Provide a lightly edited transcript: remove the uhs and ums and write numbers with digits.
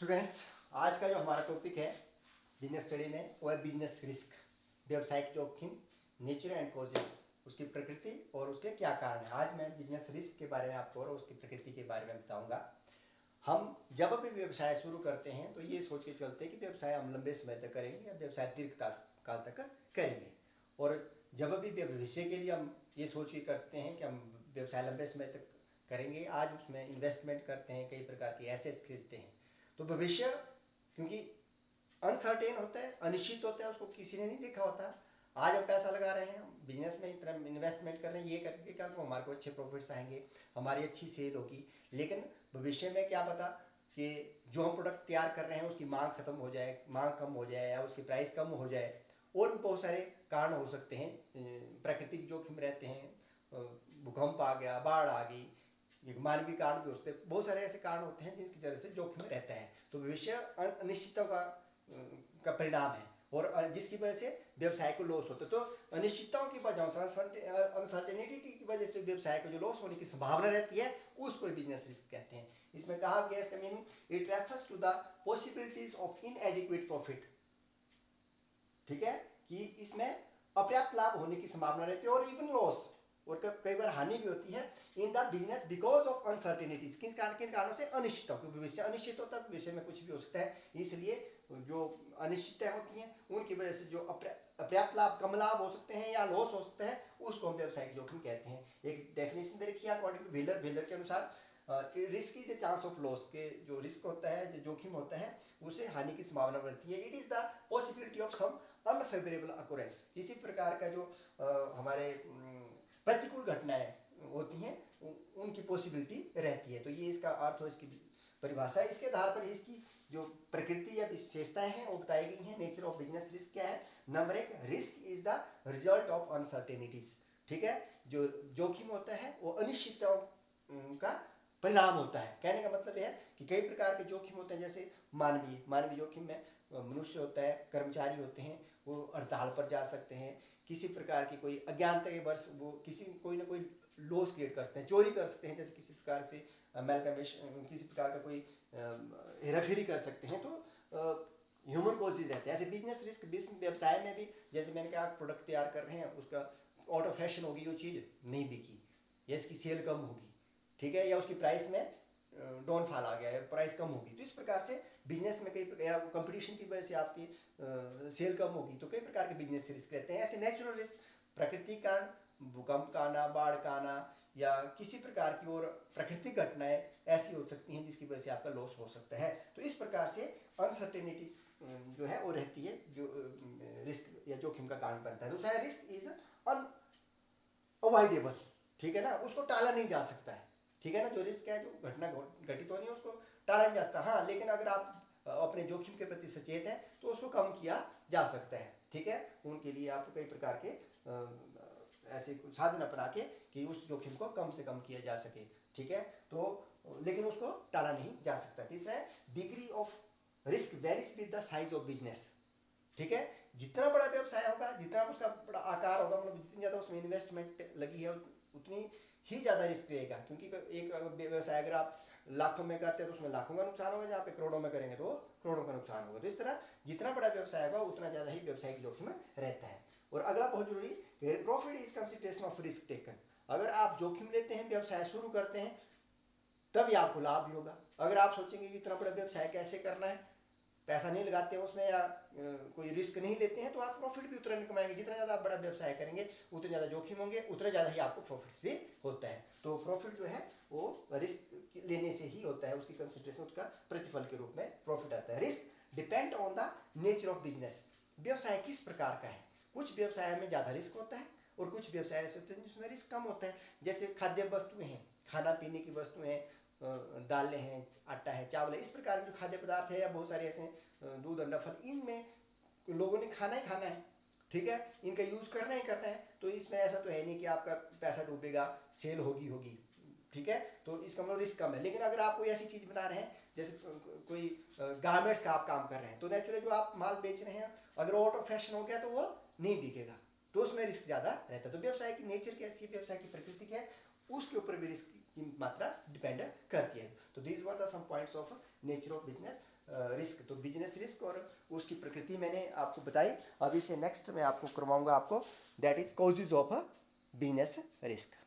Students, आज का जो हमारा टॉपिक है बिजनेस स्टडी में वो है बिजनेस रिस्क, व्यवसायिक जोखिम, नेचर एंड कॉजेस, उसकी प्रकृति और उसके क्या कारण है। आज मैं बिजनेस रिस्क के बारे में आपको और उसकी प्रकृति के बारे में बताऊंगा। हम जब भी व्यवसाय शुरू करते हैं तो ये सोच के चलते हैं कि व्यवसाय हम लंबे समय तक करेंगे या व्यवसाय दीर्घ काल तक करेंगे, और जब भी भविष्य के लिए हम ये सोच के करते हैं कि हम व्यवसाय लंबे समय तक करेंगे, आज उसमें इन्वेस्टमेंट करते हैं, कई प्रकार के एसेट्स खरीदते हैं। तो भविष्य क्योंकि अनसर्टेन होता है, अनिश्चित होता है, उसको किसी ने नहीं देखा होता। आज हम पैसा लगा रहे हैं बिजनेस में, इतना इन्वेस्टमेंट कर रहे हैं, ये करके क्या हमारे को अच्छे प्रॉफिट्स आएंगे, हमारी अच्छी सेल होगी, लेकिन भविष्य में क्या पता कि जो हम प्रोडक्ट तैयार कर रहे हैं उसकी मांग खत्म हो जाए, मांग कम हो जाए, या उसकी प्राइस कम हो जाए, और भी बहुत सारे कारण हो सकते हैं। प्राकृतिक जोखिम रहते हैं, भूकंप आ गया, बाढ़ आ गई, मानवीय कारण भी होते हैं, बहुत सारे ऐसे कारण होते हैं जिसकी वजह से जोखिम रहता है। तो भविष्य अनिश्चितता का परिणाम है, और जिसकी वजह से व्यवसाय को लॉस होता है। तो अनिश्चितताओं की वजह से, अनसर्टेनिटी की वजह से व्यवसाय को जो लॉस होने की संभावना रहती है उसको बिजनेस रिस्क कहते हैं। इसमें कहा गया, इसका meaning it refers to the possibilities of inadequate profit. ठीक है, कि इसमें अपर्याप्त लाभ होने की संभावना रहती है और इवन लॉस, और कई बार हानि भी होती है in the business because of uncertainties. किन कारणों से? अनिश्चितता, क्योंकि भविष्य अनिश्चित होता है, भविष्य में कुछ भी हो सकता है, इसलिए जो अनिश्चितताएं होती हैं उनकी वजह से जो अपर्याप्त लाभ, कम लाभ हो सकते हैं या लॉस हो सकता है, उसको हम व्यवसायिक जोखिम कहते हैं। एक डेफिनेशन दे रखी है अकॉर्डिंग टू व्हीलर के अनुसार, risk is a chance of loss, के जो रिस्क होता है, जो जोखिम होता है, उसे हानि की संभावना बढ़ती है। It is the possibility of some unfavourable occurrence, किसी प्रकार का जो हमारे प्रतिकूल घटनाएं होती हैं उनकी पॉसिबिलिटी रहती है। तो ये इसका अर्थ हो, इसकी परिभाषा है। इसके आधार पर इसकी जो प्रकृति या विशेषताएं हैं वो बताई गई हैं। नेचर ऑफ बिजनेस रिस्क क्या है? Number 1, risk is the result of uncertainties. ठीक है, जो जोखिम होता है वो अनिश्चितताओं का परिणाम होता है। कहने का मतलब यह है कि कई प्रकार के जोखिम होते हैं, जैसे मानवीय जोखिम में मनुष्य होता है, कर्मचारी होते हैं, वो हड़ताल पर जा सकते हैं, किसी प्रकार की कोई अज्ञानता के वर्ष वो कोई ना कोई लॉस क्रिएट कर सकते हैं, चोरी कर सकते हैं, जैसे किसी प्रकार से किसी प्रकार का कोई हेराफेरी कर सकते हैं। तो ह्यूमन कॉजेज रहते हैं। ऐसे बिजनेस रिस्क व्यवसाय में भी, जैसे मैंने कहा, प्रोडक्ट तैयार कर रहे हैं, उसका आउट ऑफ फैशन होगी, वो चीज़ नहीं बिकी या इसकी सेल कम होगी, ठीक है, या उसकी प्राइस में डाउनफॉल आ गया है, प्राइस कम होगी। तो इस प्रकार से बिजनेस में कई प्रकार, कंपटीशन की वजह से आपकी सेल कम होगी, तो कई प्रकार के बिजनेस रिस्क रहते हैं। ऐसे नेचुरल रिस्क, प्राकृतिक कारण, भूकंप का आना, बाढ़ का आना, या किसी प्रकार की और प्राकृतिक घटनाएं ऐसी हो सकती हैं जिसकी वजह से आपका लॉस हो सकता है। तो इस प्रकार से अनसर्टेनिटीज जो है वो रहती है, जो रिस्क या जोखिम का कारण बनता है। दूसरा है रिस्क इज अनअवॉइडेबल। ठीक है ना, उसको टाला नहीं जा सकता है। ठीक है ना, जो रिस्क है, जो घटना घटित होनी है, उसको टाला नहीं जा सकता। हाँ, लेकिन अगर आप अपने जोखिम के प्रति सचेत हैं तो उसको कम किया जा सकता है। ठीक है, उनके लिए आपको कई प्रकार के ऐसे साधन अपना के कि उस जोखिम को कम से कम किया जा सके। ठीक है, तो लेकिन उसको टाला नहीं जा सकता। तीसरा है degree of risk varies with the size of business. ठीक है, जितना बड़ा व्यवसाय होगा, जितना उसका बड़ा आकार होगा, मतलब जितनी ज़्यादा उसमें इन्वेस्टमेंट लगी है उतनी ही ज़्यादा रिस्क रहेगा। क्योंकि एक व्यवसाय अगर आप लाखों में करते हैं तो उसमें लाखों का नुकसान होगा, जहाँ पे करोड़ों में करेंगे तो करोड़ों का नुकसान होगा। तो इस तरह जितना बड़ा व्यवसाय होगा उतना ज़्यादा ही व्यवसायिक जोखिम रहता है। और अगला बहुत जरूरी, profit is consideration of risk taken. अगर आप जोखिम लेते हैं, व्यवसाय शुरू करते हैं, तभी आपको लाभ भी होगा। अगर आप सोचेंगे कि इतना बड़ा व्यवसाय कैसे करना है, पैसा नहीं लगाते हैं उसमें, या कोई रिस्क नहीं लेते हैं, तो आप प्रॉफिट भी उतना नहीं कमाएंगे। जितना ज़्यादा आप बड़ा व्यवसाय करेंगे उतने ज़्यादा जोखिम होंगे, उतना ज़्यादा ही आपको प्रॉफिट्स भी होता है। तो प्रॉफिट जो है वो रिस्क लेने से ही होता है, उसकी कंसिडरेशन, उसका प्रतिफल के रूप में प्रॉफिट आता है। Risk depend on the nature of business. व्यवसाय किस प्रकार का है? कुछ व्यवसाय में ज़्यादा रिस्क होता है और कुछ व्यवसाय ऐसे होते हैं जिसमें रिस्क कम होता है। जैसे खाद्य वस्तुएं हैं, खाना पीने की वस्तुएं, दालें हैं, आटा है, चावल है, इस प्रकार के जो खाद्य पदार्थ है, या बहुत सारे ऐसे दूध, अंडा, फल, इनमें लोगों ने खाना ही खाना है। ठीक है, इनका यूज करना ही करना है। तो इसमें ऐसा तो है नहीं कि आपका पैसा डूबेगा, सेल होगी। ठीक है, तो इसका मतलब रिस्क कम है। लेकिन अगर आप कोई ऐसी चीज बना रहे हैं, जैसे कोई गारमेंट्स का आप काम कर रहे हैं, तो नेचुरली जो आप माल बेच रहे हैं, अगर आउट ऑफ फैशन हो गया तो वो नहीं बिकेगा, तो उसमें रिस्क ज्यादा रहता है। तो व्यवसाय की नेचर कैसी है, व्यवसाय की प्रकृति क्या है, उसके ऊपर भी रिस्क की मात्रा डिपेंड करती है। तो these were the some points of nature of business risk. तो बिजनेस रिस्क और उसकी प्रकृति मैंने आपको बताई। अभी से नेक्स्ट मैं आपको करवाऊंगा आपको that is causes of business risk.